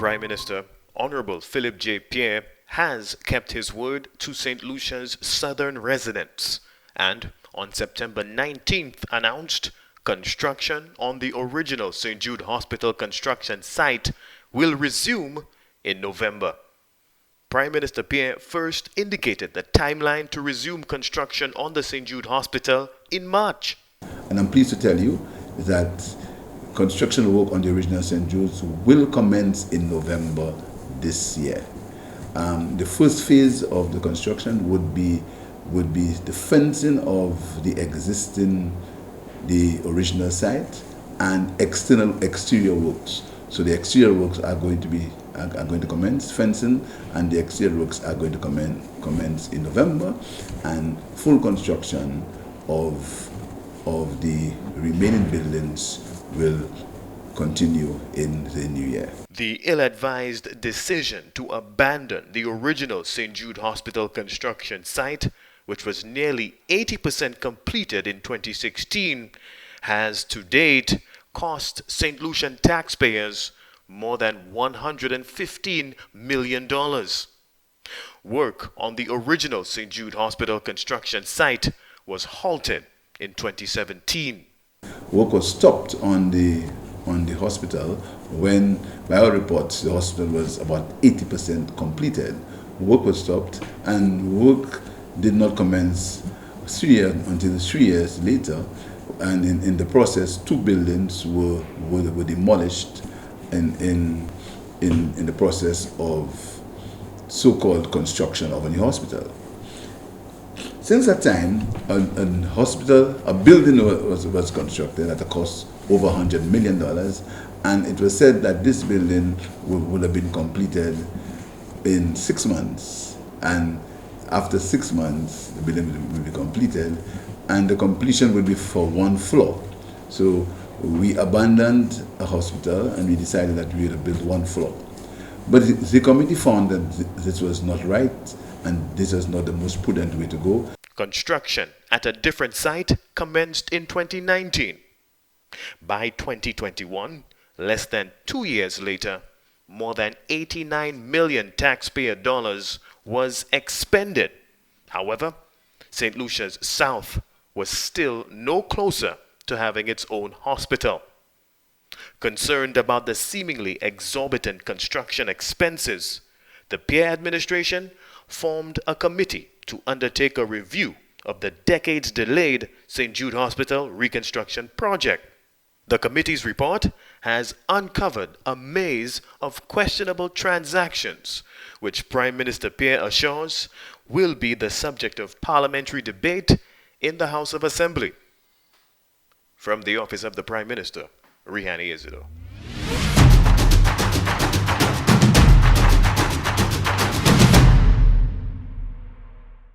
Prime Minister Honorable Philip J. Pierre has kept his word to St. Lucia's southern residents and on September 19th announced construction on the original St. Jude Hospital construction site will resume in November. Prime Minister Pierre first indicated the timeline to resume construction on the St. Jude Hospital in March. And I'm pleased to tell you that construction work on the original St. Jude's will commence in November this year. The first phase of the construction would be the fencing of the original site and exterior works. So the exterior works are going to commence, fencing, and the exterior works are going to commence in November, and full construction of the remaining buildings will continue in the new year. The ill-advised decision to abandon the original St. Jude Hospital construction site, which was nearly 80% completed in 2016, has to date cost St. Lucian taxpayers more than $115 million. Work on the original St. Jude Hospital construction site was halted in 2017. Work was stopped on the hospital when, by our reports, the hospital was about 80% completed. Work was stopped and work did not commence until 3 years later, and in the process 2 buildings were demolished in the process of so-called construction of a new hospital. Since that time, a building was constructed at a cost over $100 million, and it was said that this building would have been completed in 6 months, and after 6 months the building will be completed, and the completion will be for 1 floor. So we abandoned a hospital and we decided that we would build 1 floor. But the committee found that this was not right, and this is not the most prudent way to go. Construction at a different site commenced in 2019. By 2021, less than 2 years later, more than $89 million taxpayer dollars was expended. However, St. Lucia's South was still no closer to having its own hospital. Concerned about the seemingly exorbitant construction expenses, the Pierre administration formed a committee to undertake a review of the decades-delayed St. Jude Hospital reconstruction project. The committee's report has uncovered a maze of questionable transactions, which Prime Minister Pierre assures will be the subject of parliamentary debate in the House of Assembly. From the Office of the Prime Minister, Rihani Isidore.